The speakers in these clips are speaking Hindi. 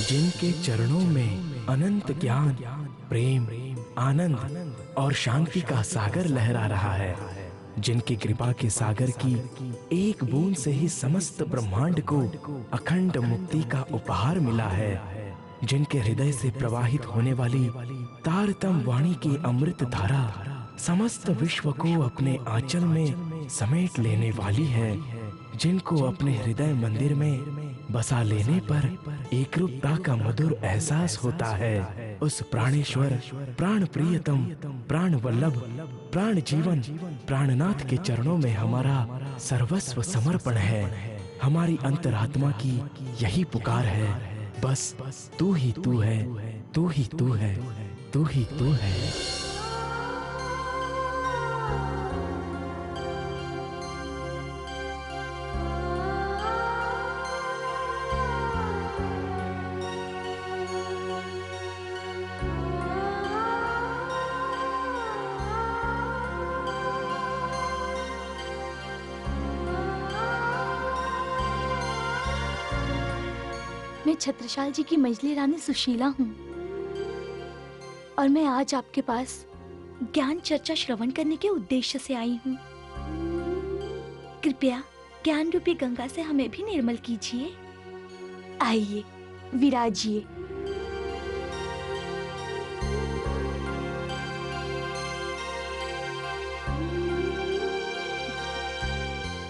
जिनके चरणों में अनंत ज्ञान, प्रेम, आनंद और शांति का सागर लहरा रहा है, जिनकी कृपा के सागर की एक बूंद से ही समस्त ब्रह्मांड को अखंड मुक्ति का उपहार मिला है, जिनके हृदय से प्रवाहित होने वाली तारतम वाणी की अमृत धारा समस्त विश्व को अपने आंचल में समेट लेने वाली है, जिनको अपने हृदय मंदिर में बसा लेने पर एकरूपता का मधुर एहसास होता है, उस प्राणेश्वर, प्राण प्रियतम, प्राण वल्लभ, प्राण जीवन, प्राणनाथ के चरणों में हमारा सर्वस्व समर्पण है। हमारी अंतरात्मा की यही पुकार है, बस तू ही तू है, तू ही तू है, तू ही तू है। मैं छत्रसाल जी की मंझली रानी सुशीला हूँ और मैं आज आपके पास ज्ञान चर्चा श्रवण करने के उद्देश्य से आई हूँ। कृपया ज्ञान रूपी गंगा से हमें भी निर्मल कीजिए। आइए, विराजिए।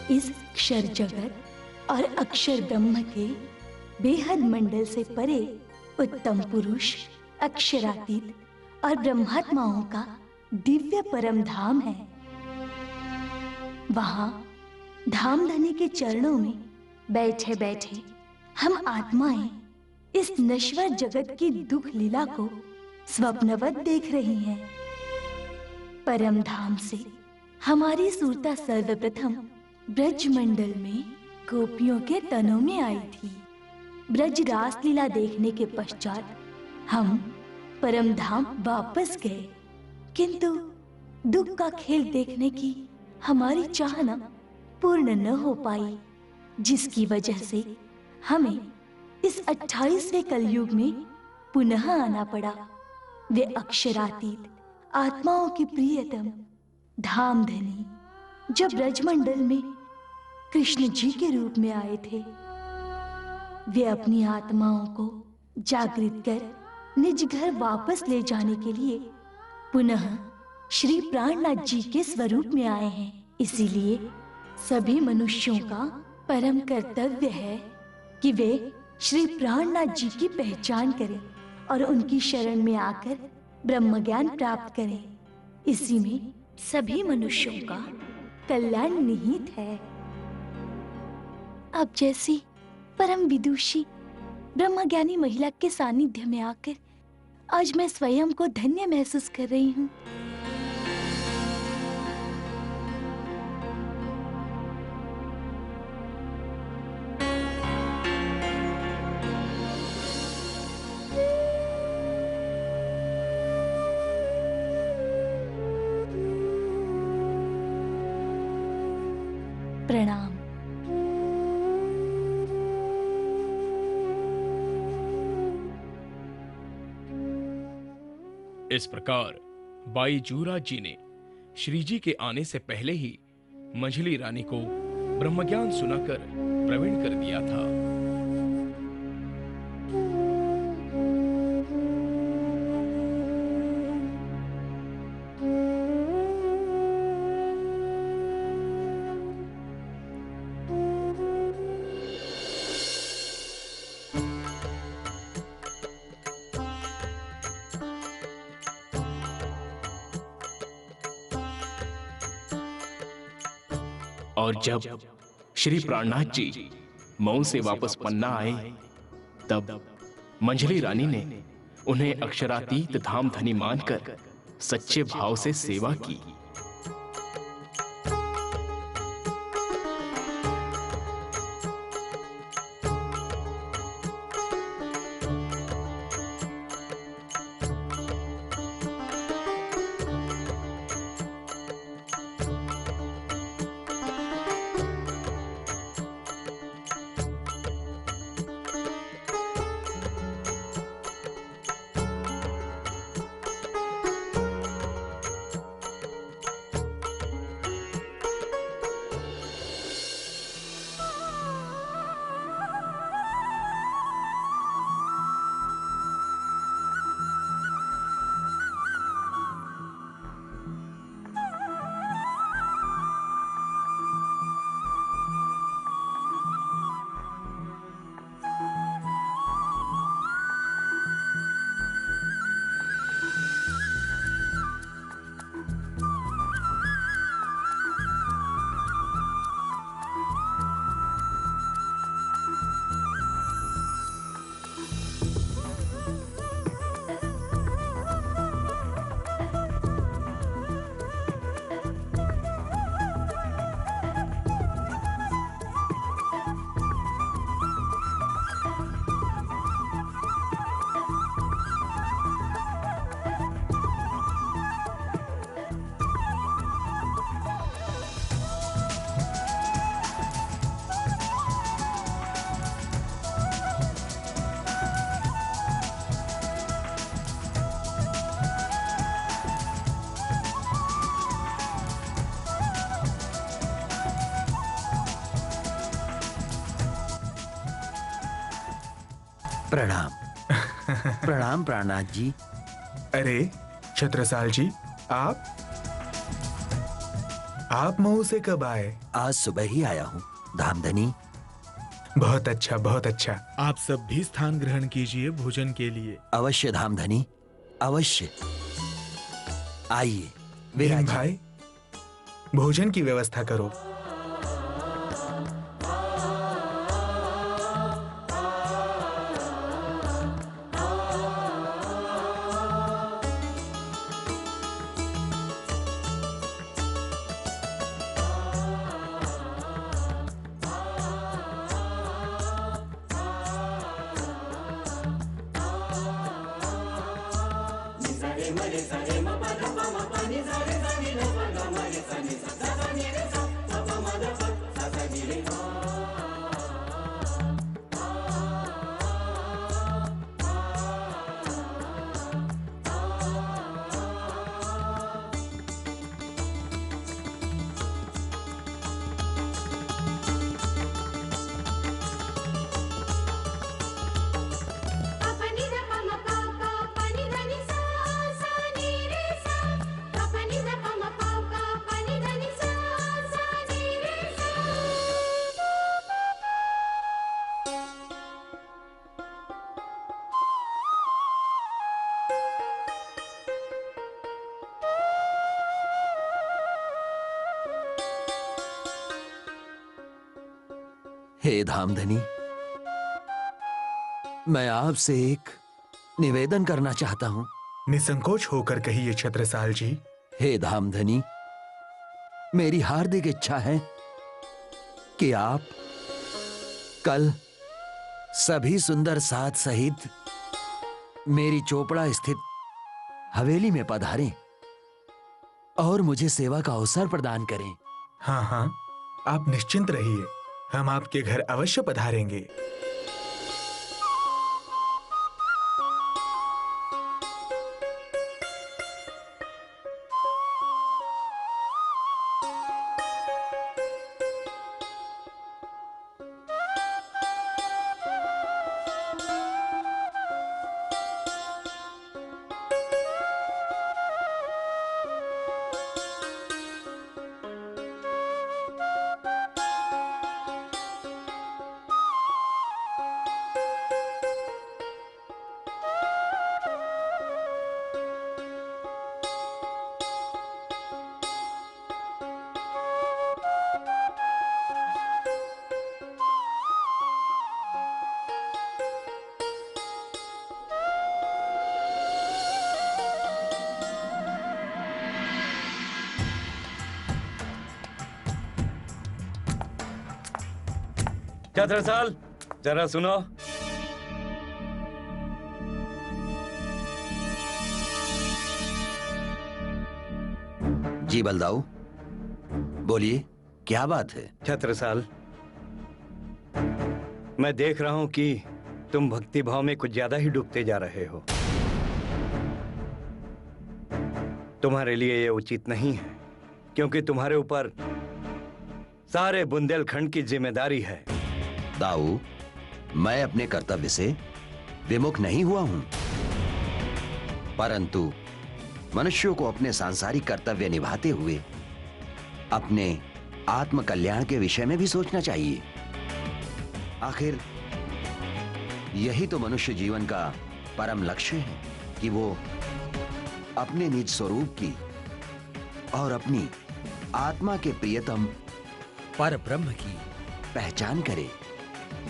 इस क्षर जगत और अक्षर ब्रह्म के बेहद मंडल से परे उत्तम पुरुष, अक्षरातीत और ब्रह्मात्माओं का दिव्य परम धाम है। वहां धामधनी के चरणों में बैठे बैठे हम आत्माएं इस नश्वर जगत की दुख लीला को स्वप्नवत देख रही हैं। परम धाम से हमारी सुरता सर्वप्रथम ब्रज मंडल में गोपियों के तनों में आई थी। ब्रज रास लीला देखने के पश्चात हम परम धाम वापस गए, किंतु दुख का खेल देखने की हमारी चाहना पूर्ण न हो पाई, जिसकी वजह से हमें इस 28वें कलयुग में पुनः आना पड़ा। वे अक्षरातीत आत्माओं की प्रियतम धामधनी जब ब्रजमंडल में कृष्ण जी के रूप में आए थे, वे अपनी आत्माओं को जागृत कर निज घर वापस ले जाने के लिए पुनः श्री प्राणनाथ जी के स्वरूप में आए हैं। इसीलिए सभी मनुष्यों का परम कर्तव्य है कि वे श्री प्राणनाथ जी की पहचान करें और उनकी शरण में आकर ब्रह्म ज्ञान प्राप्त करें। इसी में सभी मनुष्यों का कल्याण निहित है। अब जैसी परम विदुषी ब्रह्मज्ञानी महिला के सानिध्य में आकर आज मैं स्वयं को धन्य महसूस कर रही हूँ। प्रणाम। इस प्रकार बाई जूरा जी ने श्री जी के आने से पहले ही मंझली रानी को ब्रह्मज्ञान सुनाकर प्रवीण कर दिया था। और जब श्री प्राणनाथ जी मऊ से वापस पन्ना आए, तब मंझली रानी ने उन्हें अक्षरातीत धाम धनी मानकर सच्चे भाव से सेवा की। प्रणाम। प्रणाम प्राणनाथ जी। अरे छत्रसाल जी, आप मऊ से कब आए? आज सुबह ही आया हूँ धामधनी। बहुत अच्छा, बहुत अच्छा। आप सब भी स्थान ग्रहण कीजिए भोजन के लिए। अवश्य धामधनी, अवश्य। आइए भीम विराजिए। भाई, भोजन की व्यवस्था करो। हे धामधनी, मैं आपसे एक निवेदन करना चाहता हूं। निसंकोच होकर कहिए छत्रसाल जी। हे धामधनी, मेरी हार्दिक इच्छा है कि आप कल सभी सुंदर साथ सहित मेरी चोपड़ा स्थित हवेली में पधारें और मुझे सेवा का अवसर प्रदान करें। हाँ हाँ, आप निश्चिंत रहिए, हम आपके घर अवश्य पधारेंगे। छत्रसाल, जरा सुनो। जी बलदाऊ, बोलिए, क्या बात है? छत्रसाल, मैं देख रहा हूं कि तुम भक्ति भाव में कुछ ज्यादा ही डूबते जा रहे हो। तुम्हारे लिए यह उचित नहीं है, क्योंकि तुम्हारे ऊपर सारे बुंदेलखंड की जिम्मेदारी है। दाऊ, मैं अपने कर्तव्य से विमुख नहीं हुआ हूं, परंतु मनुष्यों को अपने सांसारिक कर्तव्य निभाते हुए अपने आत्म कल्याण के विषय में भी सोचना चाहिए। आखिर यही तो मनुष्य जीवन का परम लक्ष्य है कि वो अपने निज स्वरूप की और अपनी आत्मा के प्रियतम पर ब्रह्म की पहचान करे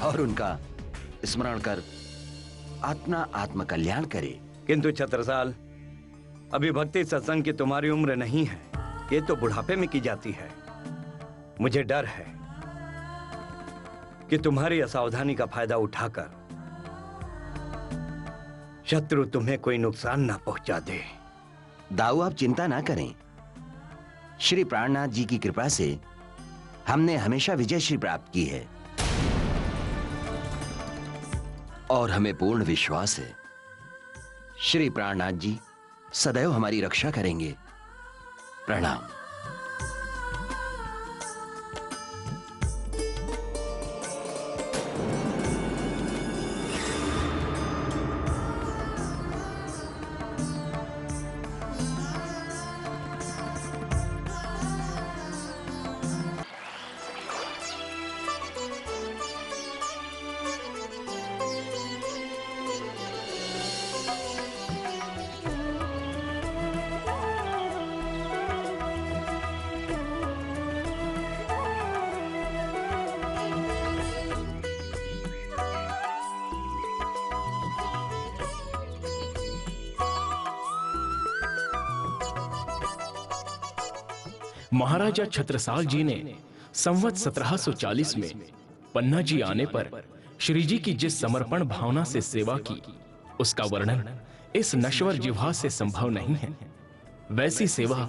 और उनका स्मरण कर अपना आत्म कल्याण करे। किंतु छत्रसाल, अभी भक्ति सत्संग की तुम्हारी उम्र नहीं है, ये तो बुढ़ापे में की जाती है। मुझे डर है कि तुम्हारी असावधानी का फायदा उठाकर शत्रु तुम्हें कोई नुकसान ना पहुंचा दे। दाऊ, आप चिंता ना करें। श्री प्राणनाथ जी की कृपा से हमने हमेशा विजयश्री प्राप्त की है और हमें पूर्ण विश्वास है श्री प्राणनाथ जी सदैव हमारी रक्षा करेंगे। प्रणाम। महाराजा छत्रसाल जी ने संवत 1740 में पन्ना जी आने पर श्री जी की जिस समर्पण भावना से सेवा की, उसका वर्णन इस नश्वर जिह्वा से संभव नहीं है। वैसी सेवा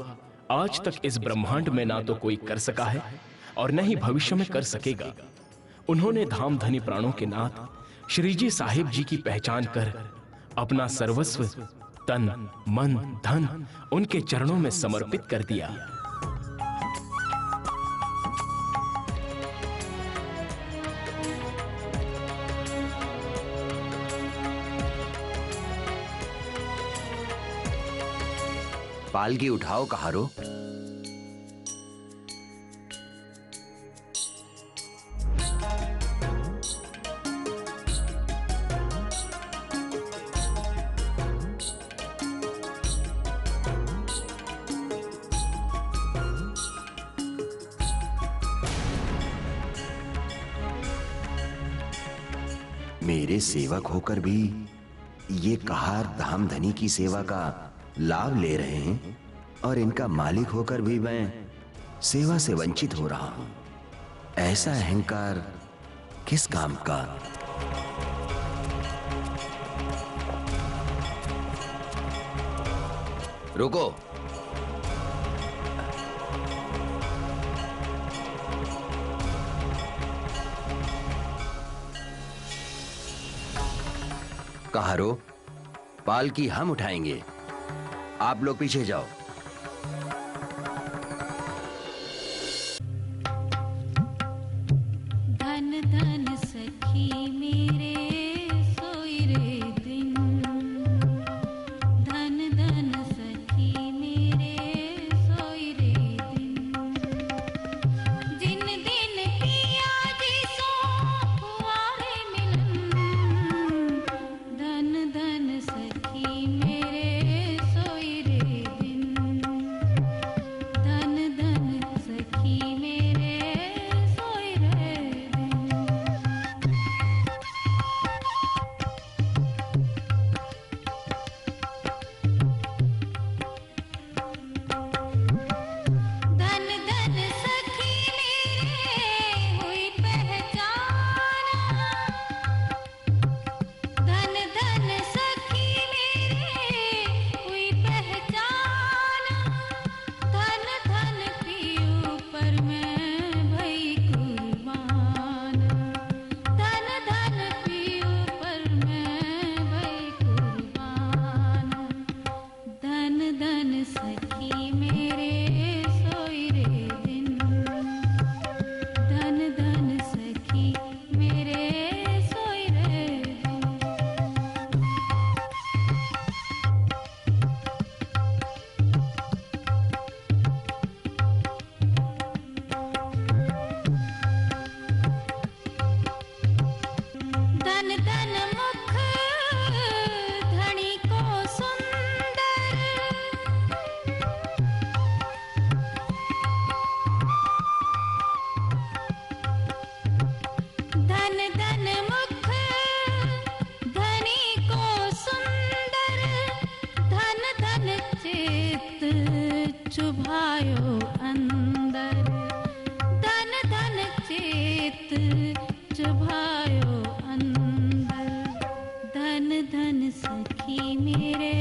आज तक इस ब्रह्मांड में ना तो कोई कर सका है और न ही भविष्य में कर सकेगा। उन्होंने धाम धनी प्राणों के नाथ श्री जी साहिब जी की पहचान कर अपना सर्वस्व, तन मन धन उनके चरणों में समर्पित कर दिया। पालकी उठाओ कहारो। मेरे सेवक होकर भी ये कहार धाम धनी की सेवा का लाभ ले रहे हैं और इनका मालिक होकर भी मैं सेवा से वंचित हो रहा हूं। ऐसा अहंकार किस काम का? रुको। कहारो, पालकी हम उठाएंगे, आप लोग पीछे जाओ। धन धन सखी मेरे सोई रे दिन, धन धन सखी मेरे सोई रे दिन, जिन दिन पिया जी सो हुआ रे मिलन, धन धन सखी मेरे सोई रे दिन, धन धन सखी मेरे सोई रे दिन। धन धन सखी मेरे हुई पहचान, धन धन सखी मेरे हुई पहचान, धन धन पियू पर मैं भई कुर्बान, धन धन पियू पर मैं भई कुर्बान, धन धन सखी मेरे सोई रे दिन, धन धन सखी मेरे सोई रे दिन। धन धन मुख धनी को सुंदर, धन धन मुख धनी को सुंदर, धन धन चित चुभायो अंदर, धन धन चित चुभायो अंदर, धन धन सखी मेरे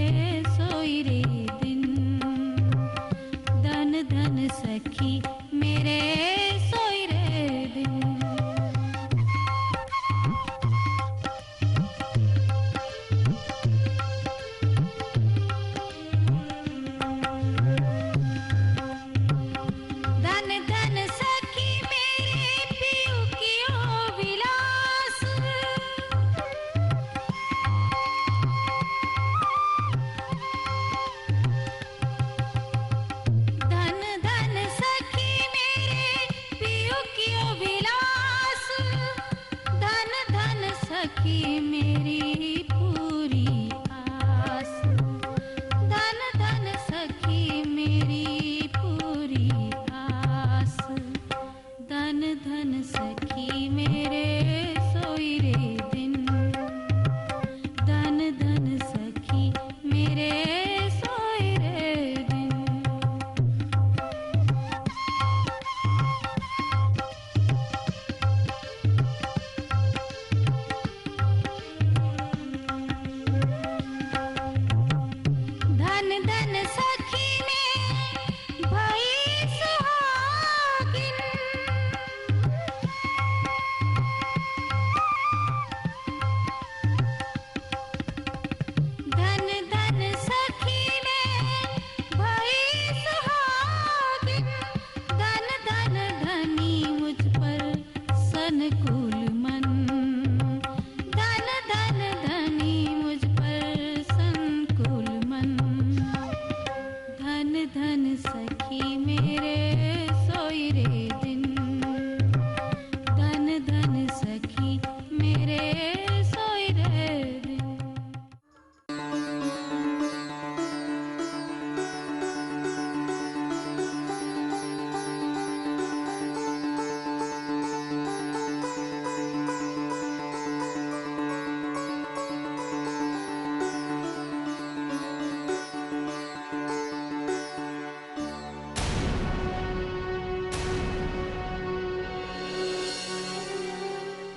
सोई रे दिन, धन धन सखी मेरे सोई रे दिन। धन धन सखी मेरे पियू कियो विलास, धन धन सखी मेरे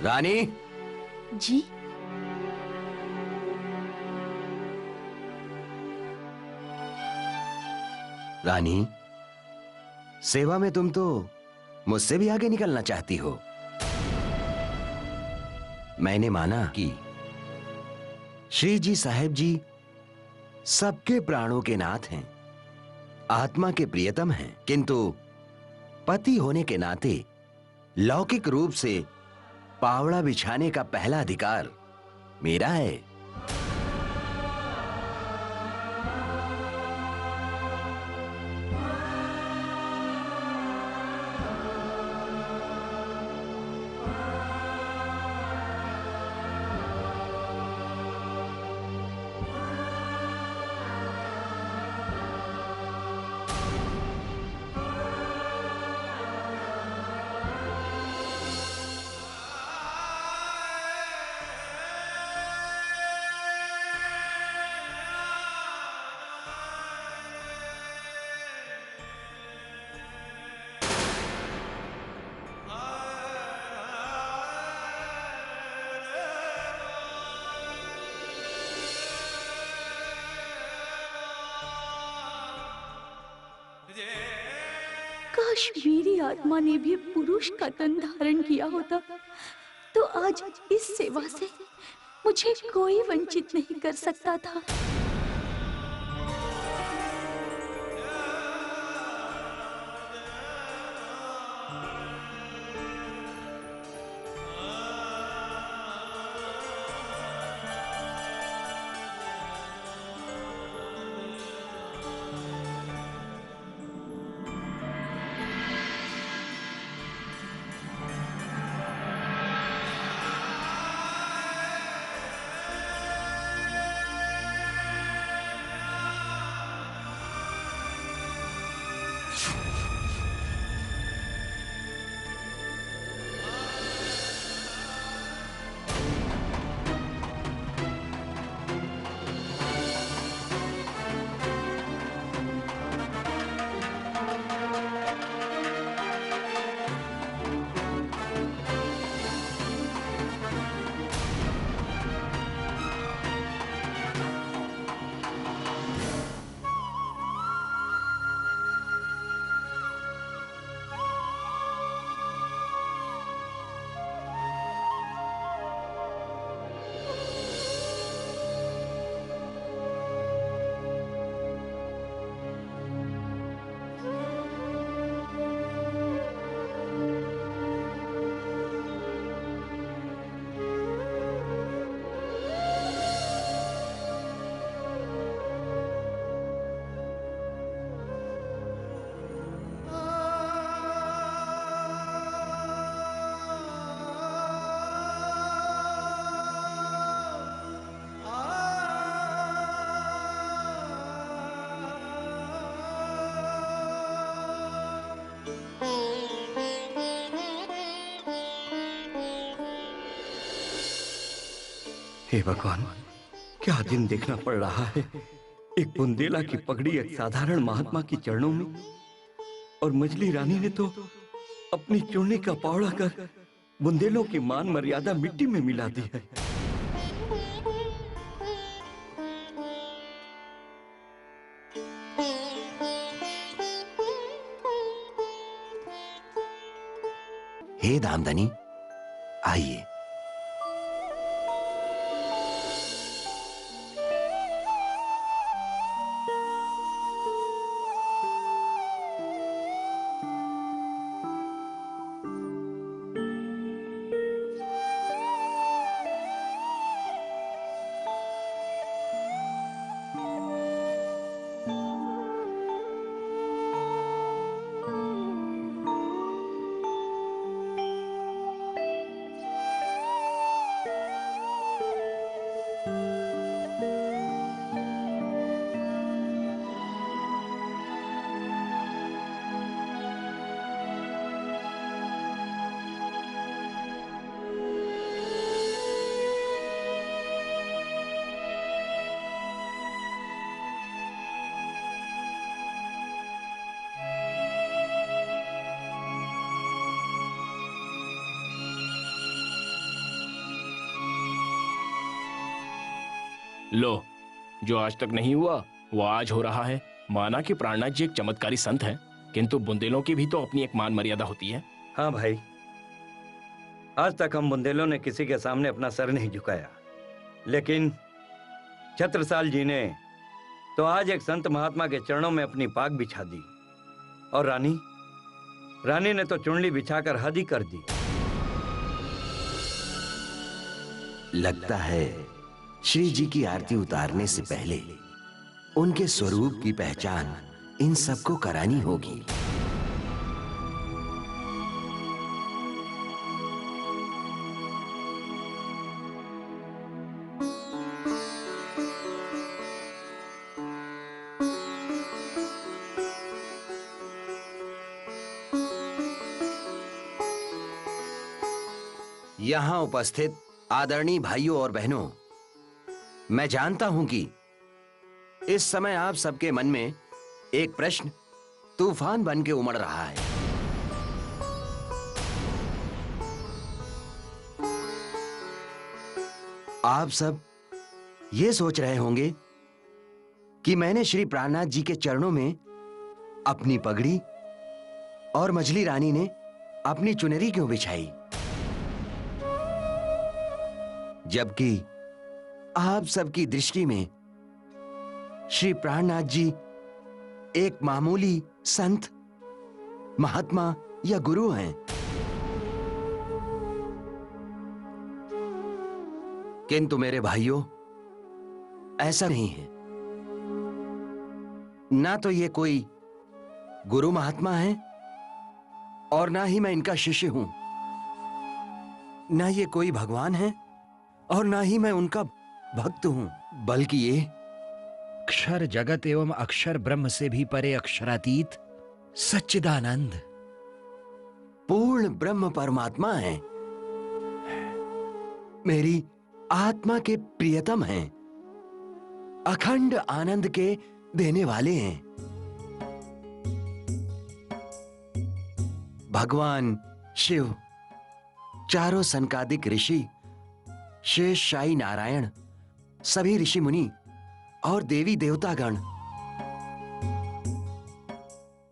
रानी, जी। रानी, सेवा में तुम तो मुझसे भी आगे निकलना चाहती हो। मैंने माना कि श्री जी साहेब जी सबके प्राणों के नाथ हैं, आत्मा के प्रियतम हैं, किंतु पति होने के नाते लौकिक रूप से पावड़ा बिछाने का पहला अधिकार मेरा है। काश मेरी आत्मा ने भी पुरुष का तन धारण किया होता, तो आज इस सेवा से मुझे कोई वंचित नहीं कर सकता था। हे भगवान, क्या दिन देखना पड़ रहा है। एक बुंदेला की पगड़ी एक साधारण महात्मा की चरणों में, और मजली रानी ने तो अपनी चुन्नी का पावड़ा कर बुंदेलों की मान मर्यादा मिट्टी में मिला दी है। हे धामधनी, आइए। लो, जो आज तक नहीं हुआ वो आज हो रहा है। माना कि प्राणनाथ जी एक चमत्कारी संत हैं, किंतु बुंदेलों की भी तो अपनी एक मान मर्यादा होती है। हाँ भाई, आज तक हम बुंदेलों ने किसी के सामने अपना सर नहीं झुकाया, लेकिन छत्रसाल जी ने तो आज एक संत महात्मा के चरणों में अपनी पाग बिछा दी, और रानी ने तो चुनली बिछाकर हद ही कर दी। लगता है श्री जी की आरती उतारने से पहले उनके स्वरूप की पहचान इन सबको करानी होगी। यहां उपस्थित आदरणीय भाइयों और बहनों, मैं जानता हूं कि इस समय आप सबके मन में एक प्रश्न तूफान बन के उमड़ रहा है। आप सब ये सोच रहे होंगे कि मैंने श्री प्राणनाथ जी के चरणों में अपनी पगड़ी और मझली रानी ने अपनी चुनरी क्यों बिछाई, जबकि आप सबकी दृष्टि में श्री प्राणनाथ जी एक मामूली संत, महात्मा या गुरु हैं। किंतु मेरे भाइयों, ऐसा नहीं है। ना तो ये कोई गुरु महात्मा है और ना ही मैं इनका शिष्य हूं। ना ये कोई भगवान है और ना ही मैं उनका भक्त हूं, बल्कि ये अक्षर जगत एवं अक्षर ब्रह्म से भी परे अक्षरातीत सच्चिदानंद पूर्ण ब्रह्म परमात्मा है। मेरी आत्मा के प्रियतम हैं, अखंड आनंद के देने वाले हैं। भगवान शिव, चारों सनकादिक ऋषि, शेष शाही नारायण, सभी ऋषि मुनि और देवी देवतागण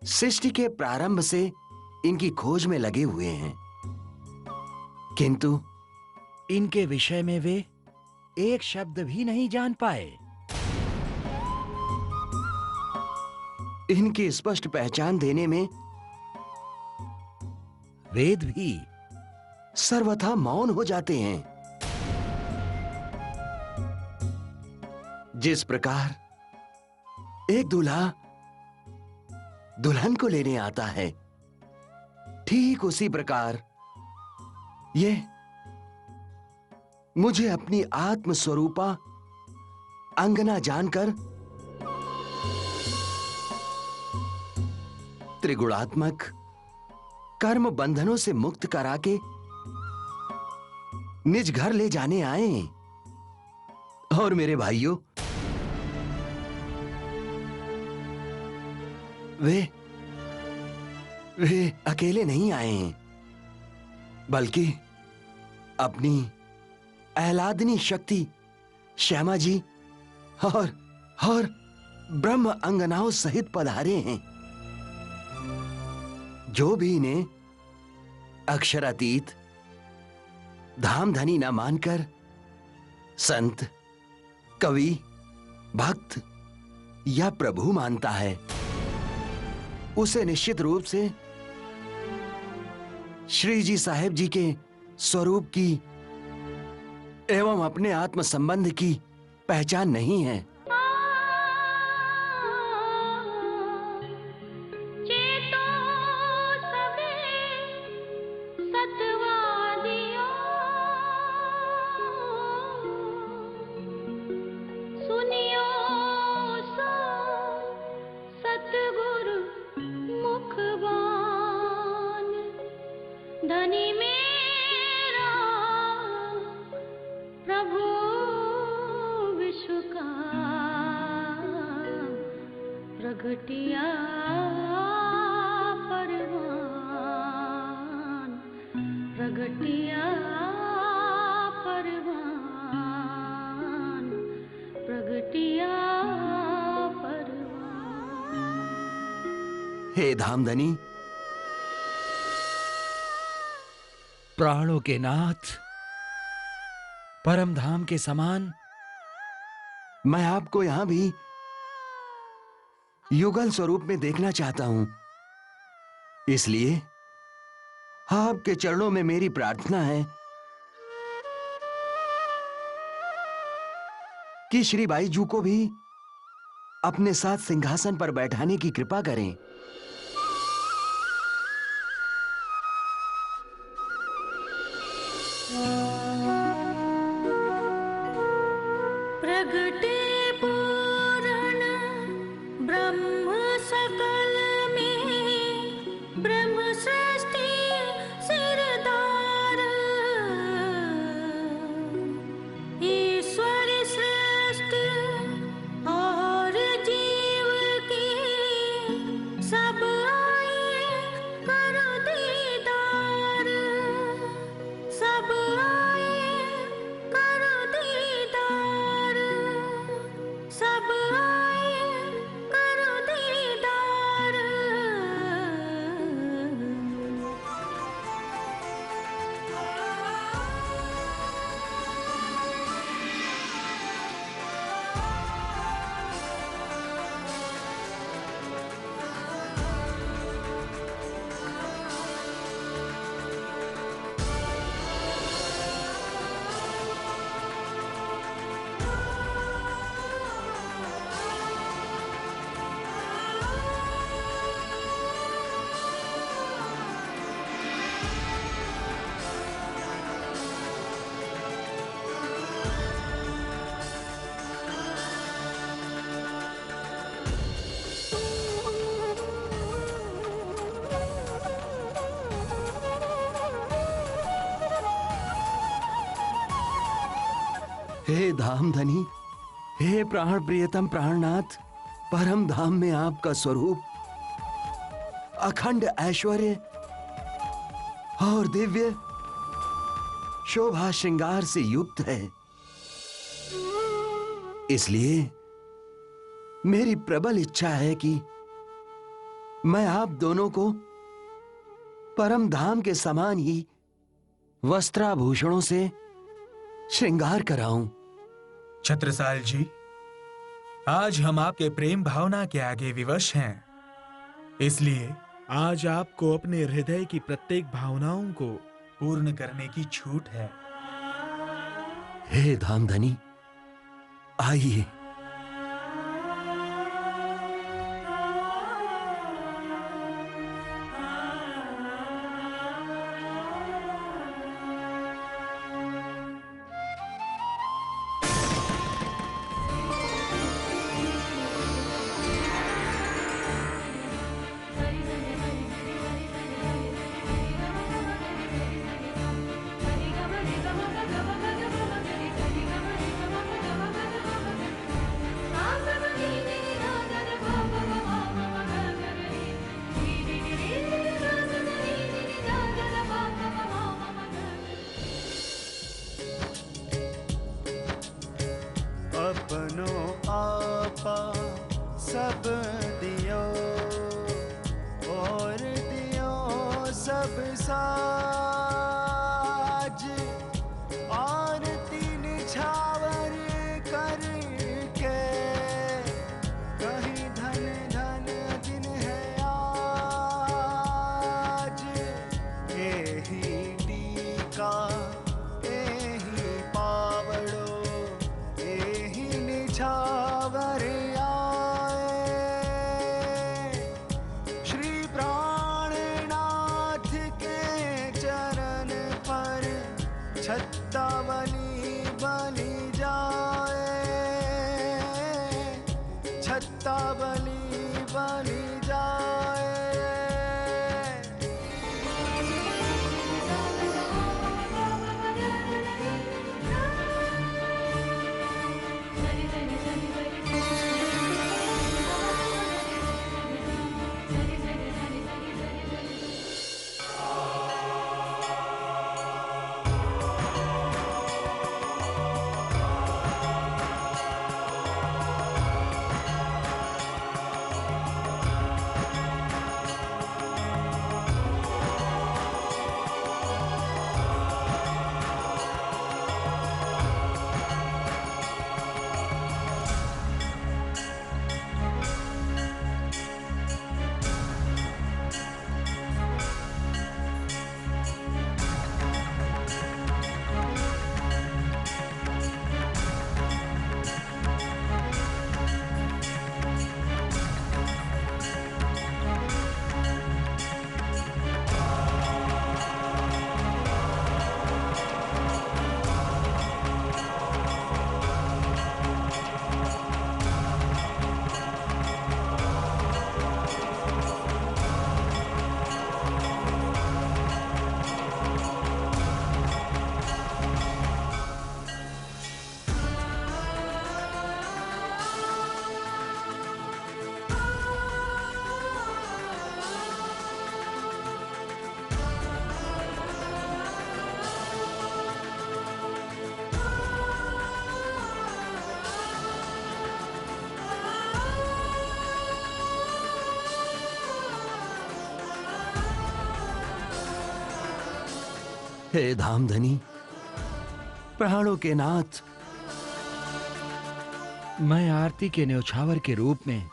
सृष्टि के प्रारंभ से इनकी खोज में लगे हुए हैं, किंतु इनके विषय में वे एक शब्द भी नहीं जान पाए। इनकी स्पष्ट पहचान देने में वेद भी सर्वथा मौन हो जाते हैं। जिस प्रकार एक दूल्हा दुल्हन को लेने आता है, ठीक उसी प्रकार ये मुझे अपनी आत्म स्वरूपा अंगना जानकर त्रिगुणात्मक कर्म बंधनों से मुक्त करा के निज घर ले जाने आए। और मेरे भाइयों, वे अकेले नहीं आए हैं, बल्कि अपनी आह्लादनी शक्ति श्यामा जी और ब्रह्म अंगनाओं सहित पधारे हैं, जो भी इन्हें अक्षरातीत धाम धनी न मानकर संत, कवि, भक्त या प्रभु मानता है, उसे निश्चित रूप से श्री जी साहेब जी के स्वरूप की एवं अपने आत्म संबंध की पहचान नहीं है। हे धामधनी, प्राणों के नाथ, परम धाम के समान। मैं आपको यहां भी युगल स्वरूप में देखना चाहता हूं। इसलिए आपके चरणों में मेरी प्रार्थना है कि श्री बाईजू को भी अपने साथ सिंहासन पर बैठाने की कृपा करें। प्रगटे पूर्ण ब्रह्म सकल में, ब्रह्म सृष्टि सिरदार, ईश्वर सृष्टि और जीव की सब आए करो दीदार, सब आए करो दीदार, सब आए करो दीदार। हे धामधनी, हे प्राण प्रियतम प्राणनाथ, परम धाम में आपका स्वरूप अखंड ऐश्वर्य और दिव्य शोभा श्रृंगार से युक्त है। इसलिए मेरी प्रबल इच्छा है कि मैं आप दोनों को परम धाम के समान ही वस्त्राभूषणों से श्रृंगार कराऊं। छत्रसाल जी, आज हम आपके प्रेम भावना के आगे विवश हैं। इसलिए आज आपको अपने हृदय की प्रत्येक भावनाओं को पूर्ण करने की छूट है। हे धामधनी, आइए। अपनो आपा सब दियो और दियो सब साज, आरती निछावर करके कहीं धन धन दिन है आज। एही टीका एही पावड़ो एही निछावर आए, श्री प्राणनाथ के चरण पर छत्तावली बलि जाए, छत्तावली बलि जाए। हे धामधनी, प्राणों के नाथ, मैं आरती के न्योछावर के रूप में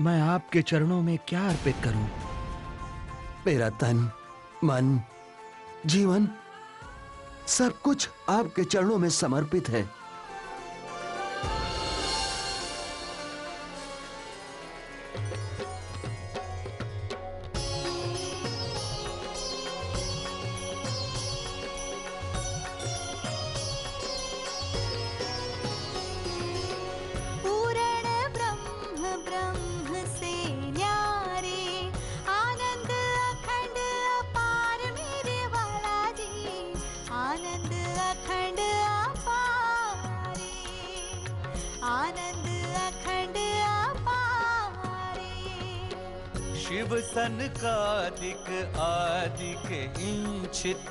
मैं आपके चरणों में क्या अर्पित करूं? मेरा तन, मन, जीवन सब कुछ आपके चरणों में समर्पित है। शिव सनकादिक आदिक इंचित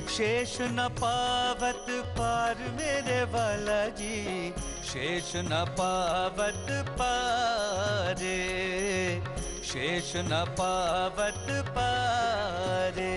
शेष न पावत पार मेरे वाला जी, शेष न पावत पारे, शेष न पावत पारे।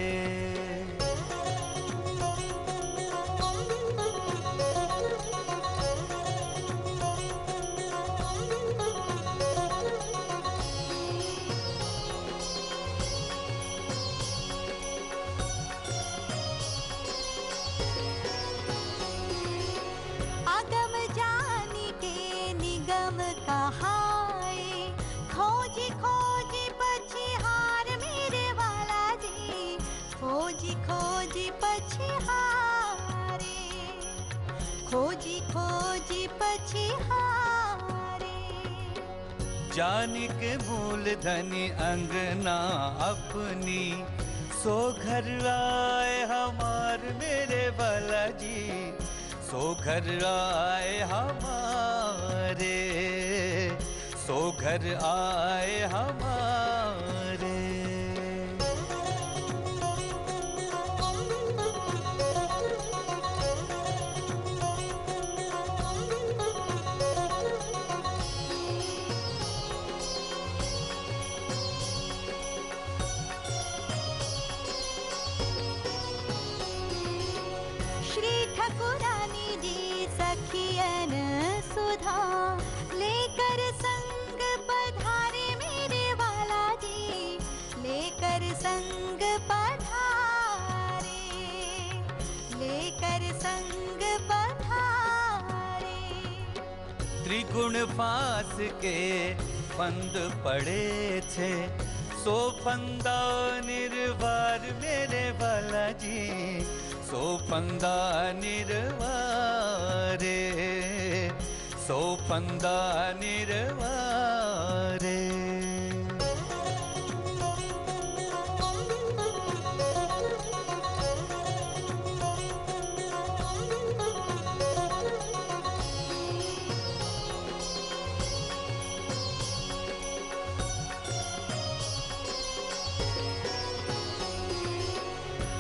खोजी खोजी पछिहार मेरे वाला जी, खोजी खोजी पछिहारे, खोजी खोजी पछिहारे। जानी के मूल धनी अंगना अपनी, सो घर आए हमार मेरे वाला जी, सो घर आए हमारे, सो घर आए हमारे। श्री ठकुरानी जी सखियन सुधा, लेकर संग पधारे मेरे वाला जी, लेकर संग पधारे, लेकर संग पधारे। त्रिगुण फास के फंद पड़े थे, सो फंदा निर्वार मेरे वाला जी, सो फंदा निर्वारे, सो फंदा निर्वारे।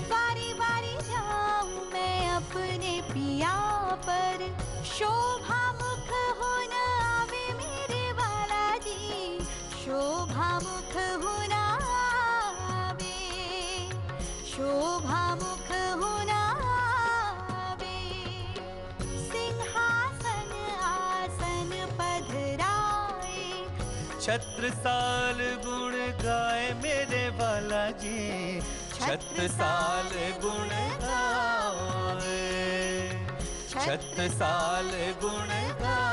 बारी बारी जाऊं मैं अपने पिया पर, शोभा मुख हो न आवे मेरे वाला जी, शोभा मुख हो न आवे, शोभा मुख हो न आवे। सिंहासन आसन पधराए, छत्रसाल गुण गाए मेरे वाला जी, छत्रसाल गुण गाए, छत्रसाल गुण गाए।